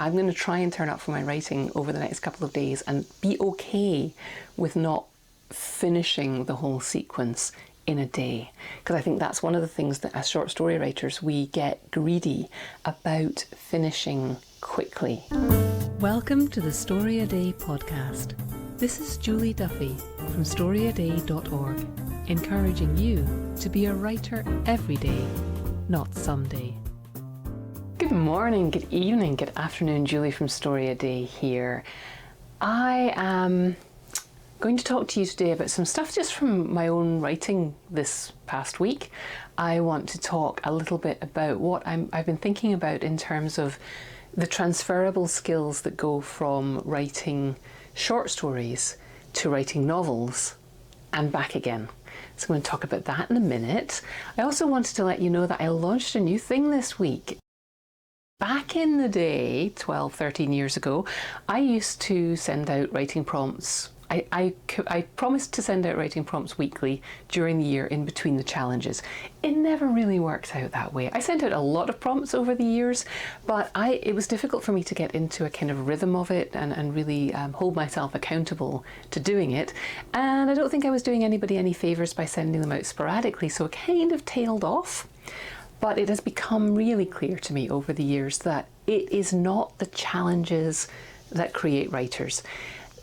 I'm going to try and turn up for my writing over the next couple of days and be okay with not finishing the whole sequence in a day. Because I think that's one of the things that as short story writers, we get greedy about finishing quickly. Welcome to the Story A Day podcast. This is Julie Duffy from storyaday.org, encouraging you to be a writer every day, not someday. Good morning, good evening, good afternoon. Julie from Story A Day here. I am going to talk to you today about some stuff just from my own writing this past week. I want to talk a little bit about what I've been thinking about in terms of the transferable skills that go from writing short stories to writing novels and back again. So I'm going to talk about that in a minute. I also wanted to let you know that I launched a new thing this week. Back in the day, 12, 13 years ago, I used to send out writing prompts. I promised to send out writing prompts weekly during the year in between the challenges. It never really worked out that way. I sent out a lot of prompts over the years, but it was difficult for me to get into a kind of rhythm of it and really hold myself accountable to doing it. And I don't think I was doing anybody any favours by sending them out sporadically, so it kind of tailed off. But it has become really clear to me over the years that it is not the challenges that create writers.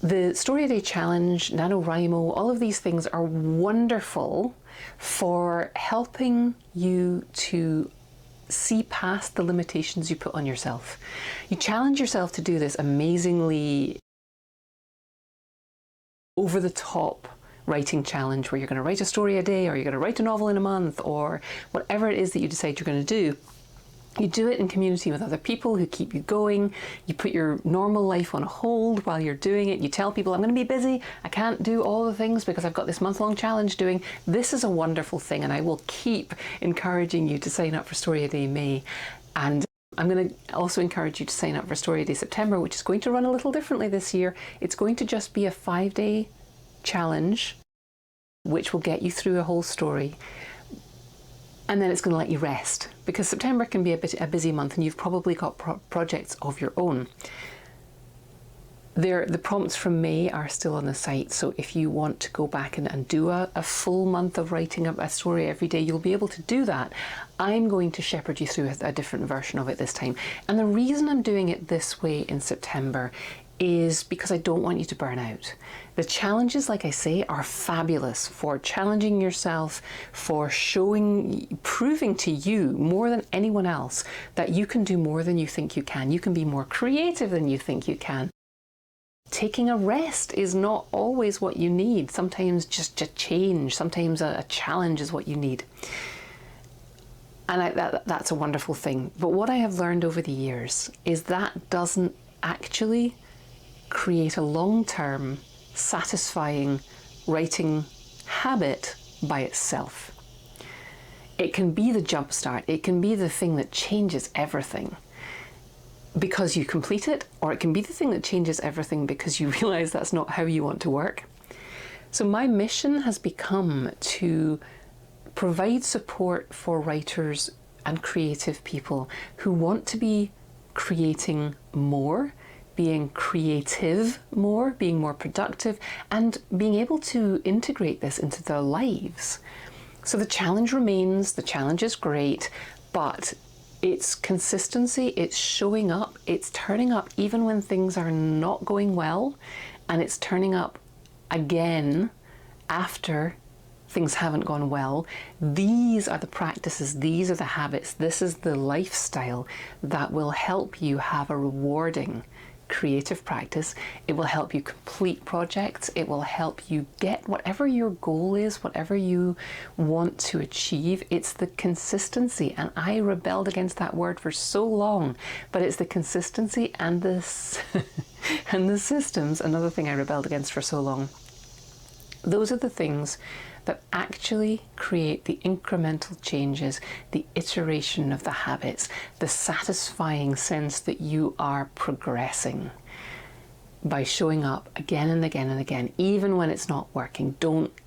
The Story A Day Challenge, NaNoWriMo, all of these things are wonderful for helping you to see past the limitations you put on yourself. You challenge yourself to do this amazingly over-the-top writing challenge where you're going to write a story a day, or you're going to write a novel in a month, or whatever it is that you decide you're going to do. You do it in community with other people who keep you going. You put your normal life on hold while you're doing it. You tell people, I'm going to be busy. I can't do all the things because I've got this month-long challenge doing. This is a wonderful thing, and I will keep encouraging you to sign up for Story A Day May. And I'm going to also encourage you to sign up for Story A Day September, which is going to run a little differently this year. It's going to just be a 5-day challenge which will get you through a whole story, and then it's going to let you rest, because September can be a busy month and you've probably got projects of your own. The prompts from May are still on the site, so if you want to go back and do a full month of writing a story every day, you'll be able to do that. I'm going to shepherd you through a different version of it this time, and the reason I'm doing it this way in September is because I don't want you to burn out. The challenges, like I say, are fabulous for challenging yourself, for proving to you more than anyone else that you can do more than you think you can. You can be more creative than you think you can. Taking a rest is not always what you need. Sometimes just a change, sometimes a challenge is what you need. And that's a wonderful thing. But what I have learned over the years is that doesn't actually create a long-term, satisfying writing habit by itself. It can be the jumpstart, it can be the thing that changes everything because you complete it, or it can be the thing that changes everything because you realize that's not how you want to work. So my mission has become to provide support for writers and creative people who want to be creating more, being creative more, being more productive, and being able to integrate this into their lives. So the challenge remains, the challenge is great, but it's consistency, it's showing up, it's turning up even when things are not going well, and it's turning up again after things haven't gone well. These are the practices, these are the habits, this is the lifestyle that will help you have a rewarding creative practice. It will help you complete projects. It will help you get whatever your goal is, whatever you want to achieve. It's the consistency, and I rebelled against that word for so long, but it's the consistency and and the systems, another thing I rebelled against for so long. Those are the things that actually create the incremental changes, the iteration of the habits, the satisfying sense that you are progressing by showing up again and again and again, even when it's not working.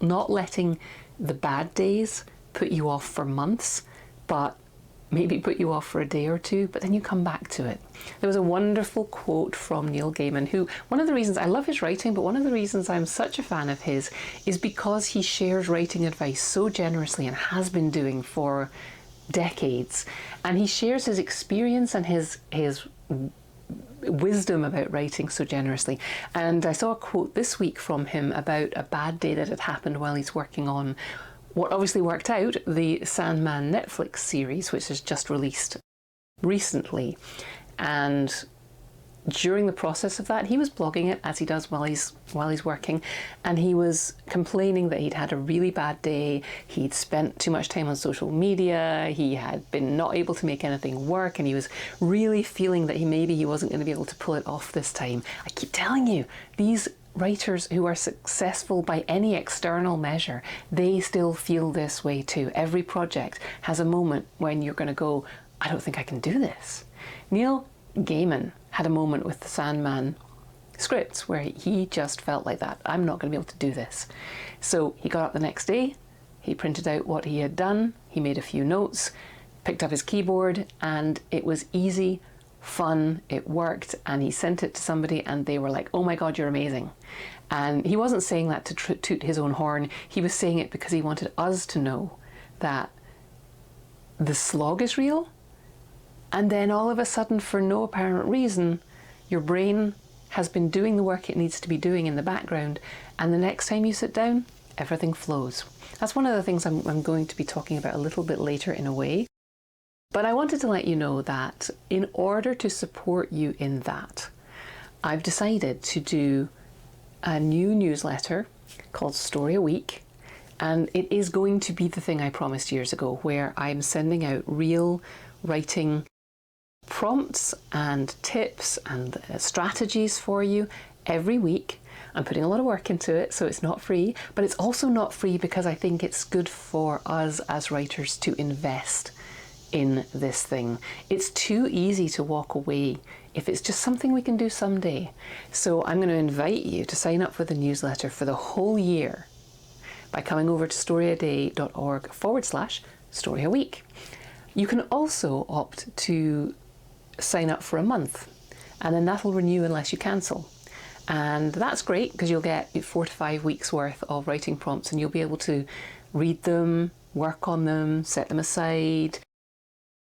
Not letting the bad days put you off for months, but maybe put you off for a day or two, but then you come back to it. There was a wonderful quote from Neil Gaiman, who, one of the reasons I love his writing, but one of the reasons I'm such a fan of his is because he shares writing advice so generously and has been doing for decades. And he shares his experience and his wisdom about writing so generously. And I saw a quote this week from him about a bad day that had happened while he's working on what obviously worked out, the Sandman Netflix series, which has just released recently. And during the process of that, he was blogging it, as he does while he's working, and he was complaining that he'd had a really bad day. He'd spent too much time on social media. He had been not able to make anything work, and he was really feeling that maybe he wasn't going to be able to pull it off this time. I keep telling you, these writers who are successful by any external measure, they still feel this way too. Every project has a moment when you're going to go, I don't think I can do this. Neil Gaiman had a moment with the Sandman scripts where he just felt like that. I'm not going to be able to do this. So he got up the next day, he printed out what he had done, he made a few notes, picked up his keyboard, and it was easy, fun, it worked, and he sent it to somebody and they were like, oh my God, you're amazing. And he wasn't saying that to toot his own horn. He was saying it because he wanted us to know that the slog is real, and then all of a sudden, for no apparent reason, your brain has been doing the work it needs to be doing in the background, and the next time you sit down, everything flows. That's one of the things I'm going to be talking about a little bit later in a way. But I wanted to let you know that in order to support you in that, I've decided to do a new newsletter called Story a Week. And it is going to be the thing I promised years ago, where I'm sending out real writing prompts and tips and strategies for you every week. I'm putting a lot of work into it, so it's not free, but it's also not free because I think it's good for us as writers to invest in this thing. It's too easy to walk away if it's just something we can do someday. So I'm going to invite you to sign up for the newsletter for the whole year by coming over to storyaday.org/story a week. You can also opt to sign up for a month, and then that'll renew unless you cancel. And that's great because you'll get 4 to 5 weeks worth of writing prompts, and you'll be able to read them, work on them, set them aside,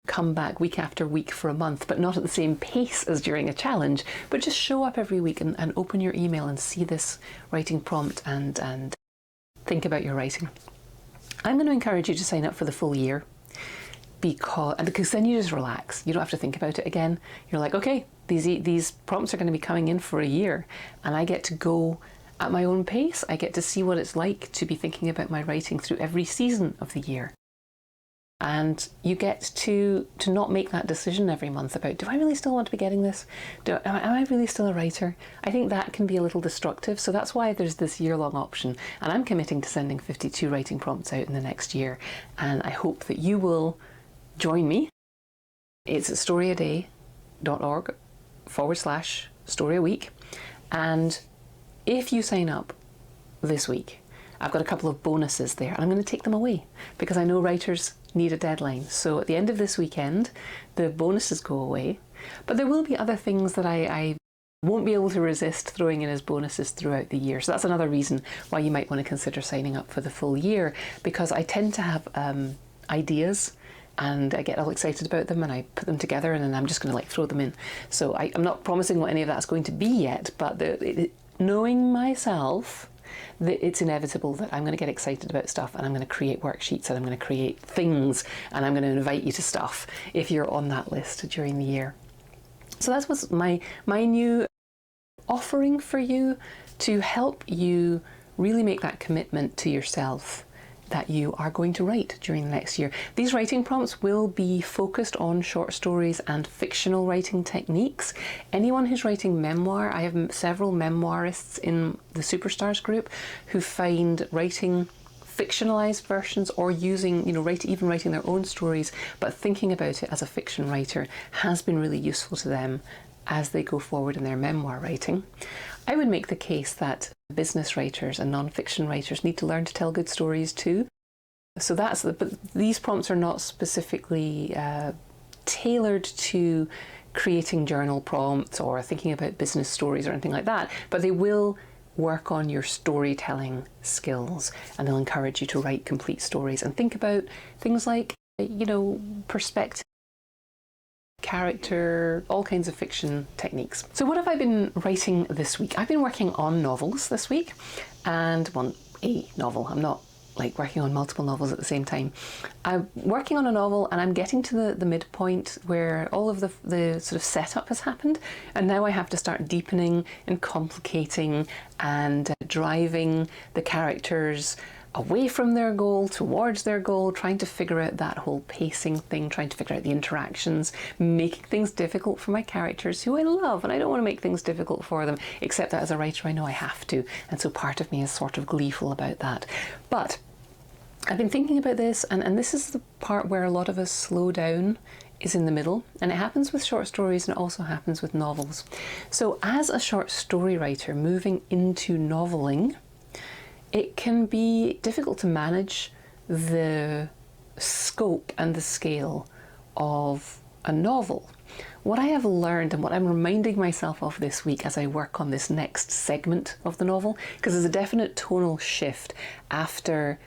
come back week after week for a month, but not at the same pace as during a challenge, but just show up every week and open your email and see this writing prompt and think about your writing. I'm going to encourage you to sign up for the full year because then you just relax. You don't have to think about it again. You're like, okay, these prompts are going to be coming in for a year, and I get to go at my own pace. I get to see what it's like to be thinking about my writing through every season of the year. And you get to not make that decision every month about, do I really still want to be getting this? Am I really still a writer? I think that can be a little destructive. So that's why there's this year-long option. And I'm committing to sending 52 writing prompts out in the next year. And I hope that you will join me. It's at storyaday.org/story a week. And if you sign up this week, I've got a couple of bonuses there, and I'm going to take them away because I know writers need a deadline. So at the end of this weekend, the bonuses go away, but there will be other things that I won't be able to resist throwing in as bonuses throughout the year. So that's another reason why you might want to consider signing up for the full year, because I tend to have ideas and I get all excited about them and I put them together and then I'm just going to throw them in. So I'm not promising what any of that's going to be yet, but knowing myself, it's inevitable that I'm going to get excited about stuff and I'm going to create worksheets and I'm going to create things and I'm going to invite you to stuff if you're on that list during the year. So that's what's my new offering for you to help you really make that commitment to yourself that you are going to write during the next year. These writing prompts will be focused on short stories and fictional writing techniques. Anyone who's writing memoir, I have several memoirists in the Superstars group who find writing fictionalized versions or using, even writing their own stories, but thinking about it as a fiction writer has been really useful to them as they go forward in their memoir writing. I would make the case that business writers and non-fiction writers need to learn to tell good stories too. So but these prompts are not specifically tailored to creating journal prompts or thinking about business stories or anything like that, but they will work on your storytelling skills, and they'll encourage you to write complete stories and think about things like, perspective, character, all kinds of fiction techniques. So what have I been writing this week? I've been working on novels this week, and a novel. I'm not working on multiple novels at the same time. I'm working on a novel and I'm getting to the midpoint where all of the sort of setup has happened, and now I have to start deepening and complicating and driving the characters away from their goal, towards their goal, trying to figure out that whole pacing thing, trying to figure out the interactions, making things difficult for my characters who I love, and I don't want to make things difficult for them, except that as a writer I know I have to, and so part of me is sort of gleeful about that. But I've been thinking about this, and this is the part where a lot of us slow down, is in the middle, and it happens with short stories and it also happens with novels. So as a short story writer moving into noveling, it can be difficult to manage the scope and the scale of a novel. What I have learned, and what I'm reminding myself of this week as I work on this next segment of the novel, because there's a definite tonal shift after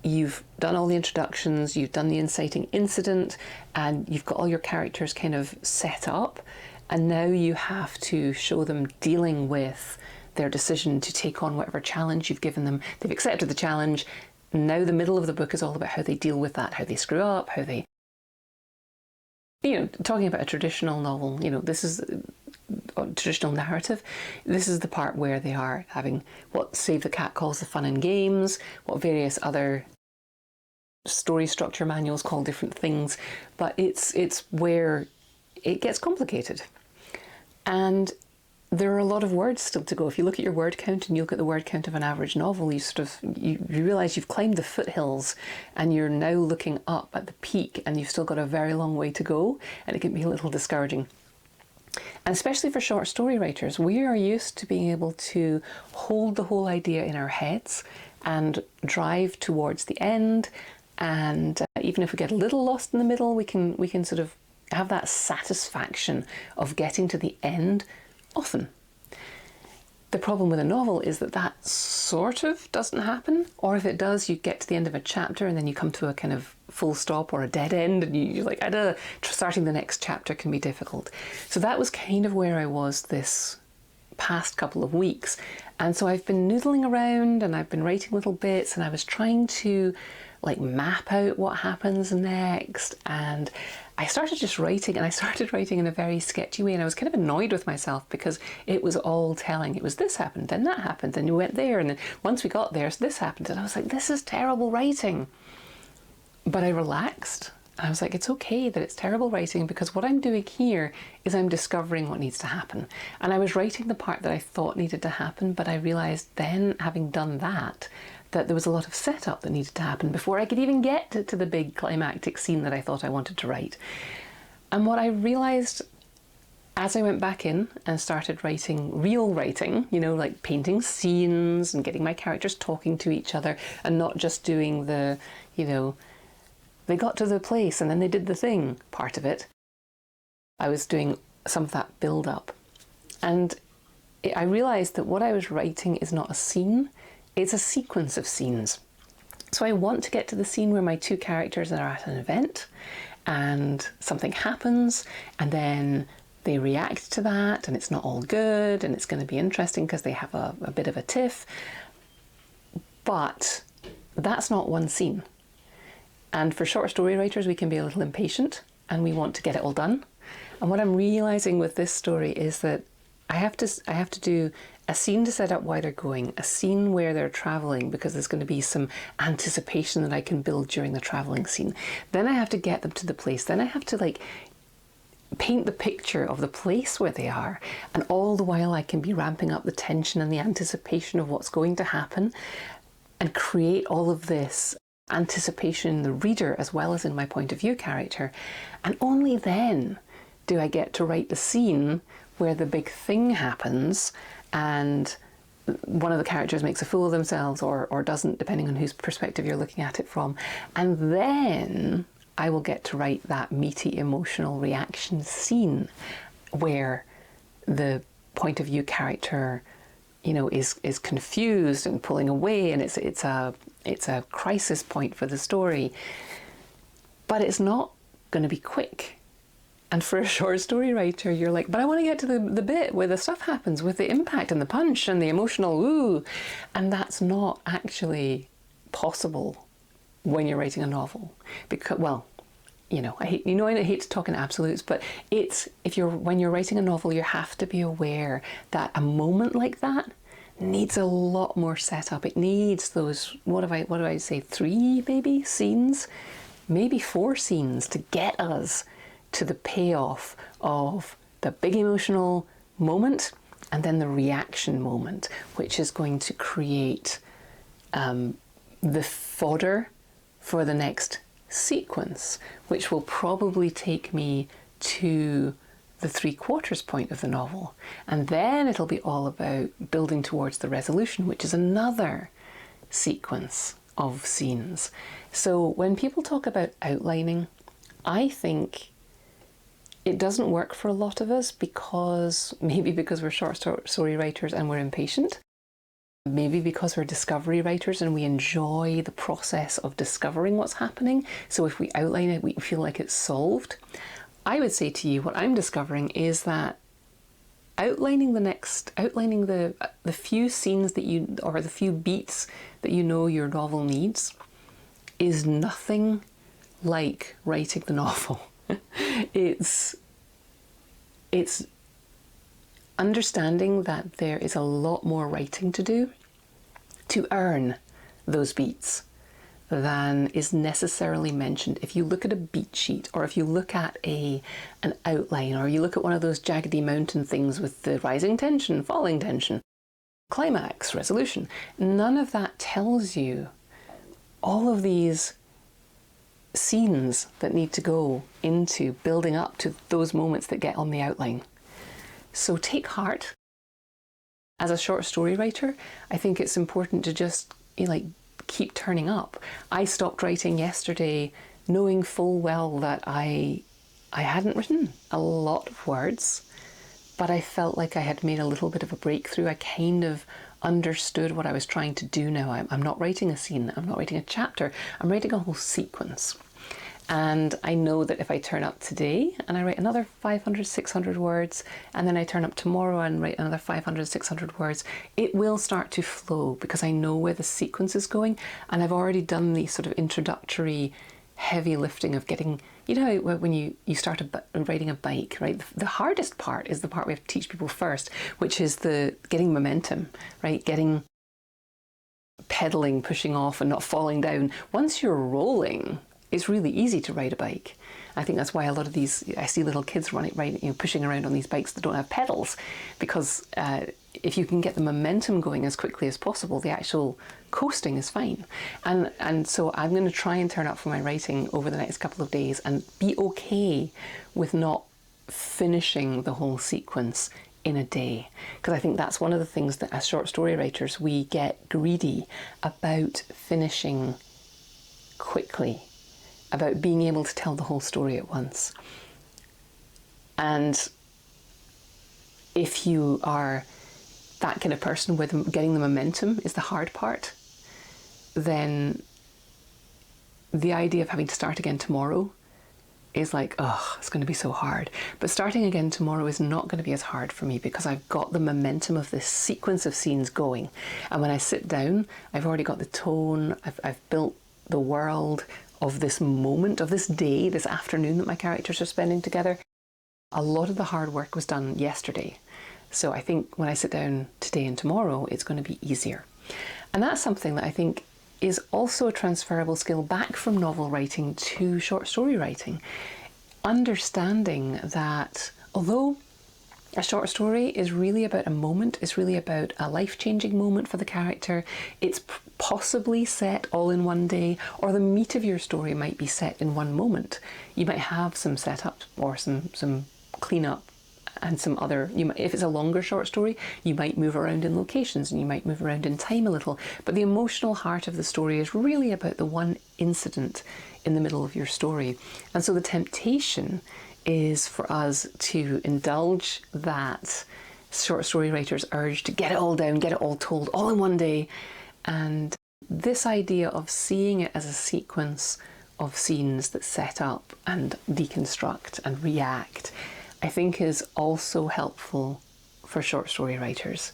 you've done all the introductions, you've done the inciting incident, and you've got all your characters kind of set up, and now you have to show them dealing with their decision to take on whatever challenge you've given them. They've accepted the challenge. Now the middle of the book is all about how they deal with that, how they screw up, how they, talking about a traditional novel, this is a traditional narrative. This is the part where they are having what Save the Cat calls the fun and games, what various other story structure manuals call different things, but it's where it gets complicated. And there are a lot of words still to go. If you look at your word count and you look at the word count of an average novel, you realise you've climbed the foothills and you're now looking up at the peak, and you've still got a very long way to go, and it can be a little discouraging. And especially for short story writers, we are used to being able to hold the whole idea in our heads and drive towards the end, and even if we get a little lost in the middle, we can sort of have that satisfaction of getting to the end often. The problem with a novel is that sort of doesn't happen, or if it does, you get to the end of a chapter and then you come to a kind of full stop or a dead end, and you're like, starting the next chapter can be difficult. So that was kind of where I was this past couple of weeks, and so I've been noodling around and I've been writing little bits, and I was trying to map out what happens next, and I started just writing, and I started writing in a very sketchy way, and I was kind of annoyed with myself because it was all telling. It was this happened, then that happened, then you went there, and then once we got there, so this happened, and I was like, this is terrible writing. But I relaxed, and I was like, it's okay that it's terrible writing, because what I'm doing here is I'm discovering what needs to happen. And I was writing the part that I thought needed to happen, but I realised then, having done that there was a lot of setup that needed to happen before I could even get to the big climactic scene that I thought I wanted to write. And what I realised as I went back in and started writing real writing, like painting scenes and getting my characters talking to each other, and not just doing the, they got to the place and then they did the thing part of it. I was doing some of that build up. And I realised that what I was writing is not a scene, it's a sequence of scenes. So I want to get to the scene where my two characters are at an event and something happens, and then they react to that, and it's not all good, and it's going to be interesting because they have a bit of a tiff. But that's not one scene. And for short story writers, we can be a little impatient and we want to get it all done. And what I'm realising with this story is that I have to do a scene to set up why they're going, a scene where they're travelling, because there's going to be some anticipation that I can build during the travelling scene. Then I have to get them to the place. Then I have to paint the picture of the place where they are, and all the while I can be ramping up the tension and the anticipation of what's going to happen, and create all of this anticipation in the reader as well as in my point of view character. And only then do I get to write the scene where the big thing happens, and one of the characters makes a fool of themselves or doesn't, depending on whose perspective you're looking at it from. And then I will get to write that meaty emotional reaction scene where the point of view character, you know, is confused and pulling away, and it's a crisis point for the story. But it's not going to be quick. And for a short story writer, you're like, but I want to get to the bit where the stuff happens, with the impact and the punch and the emotional woo. And that's not actually possible when you're writing a novel. Because, well, you know, I hate to talk in absolutes, but when you're writing a novel, you have to be aware that a moment like that needs a lot more setup. It needs those, what do I say, 3 maybe scenes, maybe 4 scenes to get us to the payoff of the big emotional moment and then the reaction moment, which is going to create the fodder for the next sequence, which will probably take me to the 3/4 point of the novel. And then it'll be all about building towards the resolution, which is another sequence of scenes. So when people talk about outlining, I think it doesn't work for a lot of us because we're short story writers and we're impatient. Maybe because we're discovery writers and we enjoy the process of discovering what's happening. So if we outline it, we feel like it's solved. I would say to you, what I'm discovering is that outlining the few scenes or the few beats that you know your novel needs is nothing like writing the novel. It's understanding that there is a lot more writing to do to earn those beats than is necessarily mentioned. If you look at a beat sheet, or if you look at an outline, or you look at one of those jaggedy mountain things with the rising tension, falling tension, climax, resolution, none of that tells you all of these scenes that need to go into building up to those moments that get on the outline. So take heart. As a short story writer, I think it's important to just keep turning up. I stopped writing yesterday knowing full well that I hadn't written a lot of words, but I felt like I had made a little bit of a breakthrough. I kind of understood what I was trying to do now. I'm not writing a scene, I'm not writing a chapter, I'm writing a whole sequence. And I know that if I turn up today and I write another 500, 600 words, and then I turn up tomorrow and write another 500, 600 words, it will start to flow because I know where the sequence is going. And I've already done the sort of introductory heavy lifting of getting, you know, when you start riding a bike, right? The hardest part is the part we have to teach people first, which is the getting momentum, right? Getting pedaling, pushing off and not falling down. Once you're rolling, it's really easy to ride a bike. I think that's why a lot of these, I see little kids pushing around on these bikes that don't have pedals, because if you can get the momentum going as quickly as possible, the actual coasting is fine. And so I'm going to try and turn up for my writing over the next couple of days and be okay with not finishing the whole sequence in a day. Because I think that's one of the things that as short story writers, we get greedy about finishing quickly, about being able to tell the whole story at once. And if you are that kind of person where getting the momentum is the hard part, then the idea of having to start again tomorrow is like, oh, it's going to be so hard. But starting again tomorrow is not going to be as hard for me because I've got the momentum of this sequence of scenes going. And when I sit down, I've already got the tone, I've built the world of this moment, of this day, this afternoon that my characters are spending together. A lot of the hard work was done yesterday. So I think when I sit down today and tomorrow, it's going to be easier. And that's something that I think is also a transferable skill back from novel writing to short story writing. Understanding that although a short story is really about a moment, it's really about a life-changing moment for the character, it's possibly set all in one day, or the meat of your story might be set in one moment. You might have some setup or some cleanup and some other, if it's a longer short story, you might move around in locations and you might move around in time a little. But the emotional heart of the story is really about the one incident in the middle of your story. And so the temptation is for us to indulge that short story writer's urge to get it all down, get it all told all in one day. And this idea of seeing it as a sequence of scenes that set up and deconstruct and react, I think is also helpful for short story writers.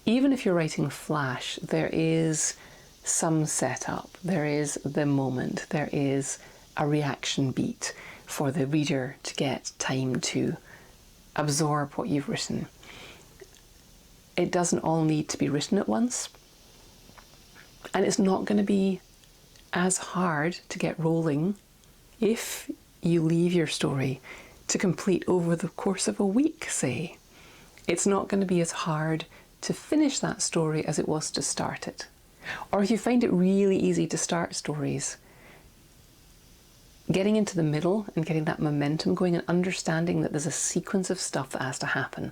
Even if you're writing flash, there is some setup, there is the moment, there is a reaction beat for the reader to get time to absorb what you've written. It doesn't all need to be written at once, and it's not going to be as hard to get rolling if you leave your story to complete over the course of a week, say. It's not going to be as hard to finish that story as it was to start it. Or if you find it really easy to start stories, getting into the middle and getting that momentum going and understanding that there's a sequence of stuff that has to happen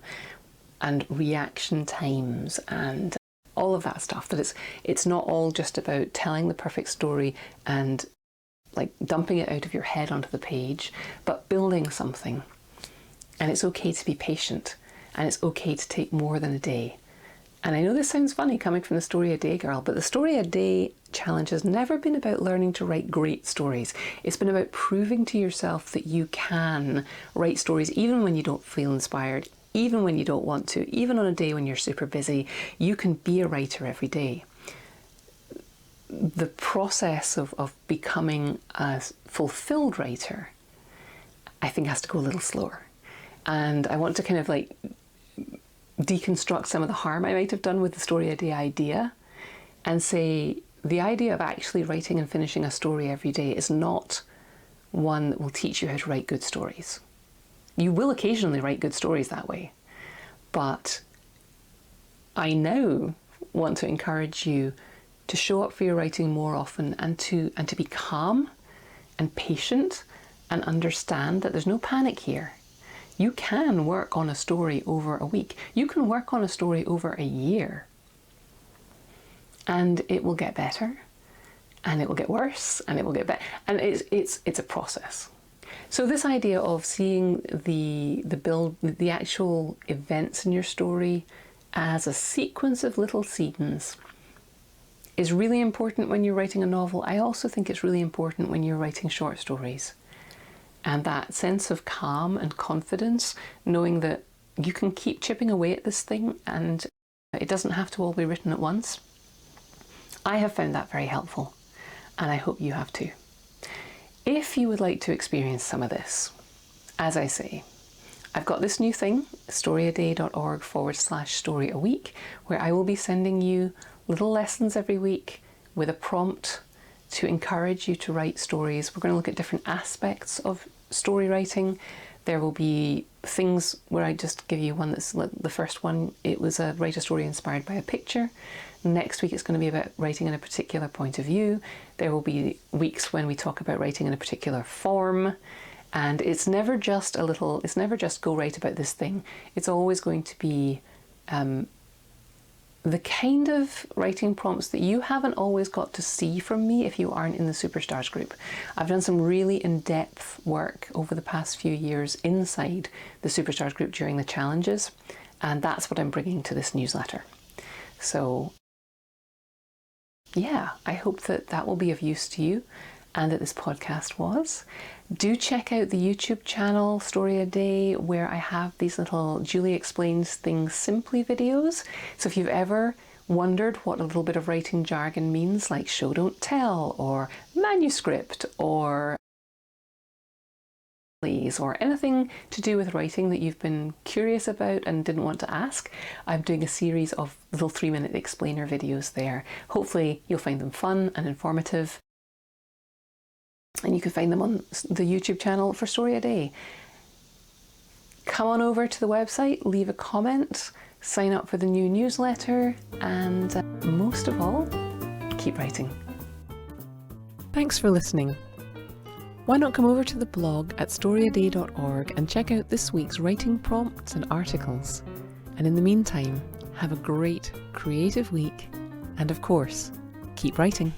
and reaction times and all of that stuff, that it's not all just about telling the perfect story and like dumping it out of your head onto the page, but building something. And it's okay to be patient, and it's okay to take more than a day. And I know this sounds funny coming from the Story a Day girl, but the Story a Day challenge has never been about learning to write great stories. It's been about proving to yourself that you can write stories even when you don't feel inspired, even when you don't want to, even on a day when you're super busy. You can be a writer every day. The process of becoming a fulfilled writer, I think, has to go a little slower. And I want to kind of like deconstruct some of the harm I might have done with the Story a Day idea and say the idea of actually writing and finishing a story every day is not one that will teach you how to write good stories. You will occasionally write good stories that way, but I now want to encourage you to show up for your writing more often and to be calm and patient and understand that there's no panic here. You can work on a story over a week. You can work on a story over a year. And it will get better, and it will get worse, and it will get better. And it's a process. So this idea of seeing the actual events in your story as a sequence of little scenes is really important when you're writing a novel. I also think it's really important when you're writing short stories. And that sense of calm and confidence, knowing that you can keep chipping away at this thing and it doesn't have to all be written at once. I have found that very helpful, and I hope you have too. If you would like to experience some of this, as I say, I've got this new thing, storyaday.org/story-a-week, where I will be sending you little lessons every week with a prompt to encourage you to write stories. We're going to look at different aspects of story writing. There will be things where I just give you one that's the first one. It was write a story inspired by a picture. Next week it's going to be about writing in a particular point of view. There will be weeks when we talk about writing in a particular form. And it's never just go write about this thing. It's always going to be the kind of writing prompts that you haven't always got to see from me if you aren't in the Superstars group. I've done some really in-depth work over the past few years inside the Superstars group during the challenges, and that's what I'm bringing to this newsletter. So yeah, I hope that will be of use to you and that this podcast was. Do check out the YouTube channel, Story a Day, where I have these little Julie Explains Things Simply videos. So if you've ever wondered what a little bit of writing jargon means, like show don't tell, or manuscript, or anything to do with writing that you've been curious about and didn't want to ask, I'm doing a series of little 3-minute explainer videos there. Hopefully you'll find them fun and informative. And you can find them on the YouTube channel for Story a Day. Come on over to the website, leave a comment, sign up for the new newsletter, and most of all, keep writing. Thanks for listening. Why not come over to the blog at storyaday.org and check out this week's writing prompts and articles. And in the meantime, have a great creative week and of course, keep writing.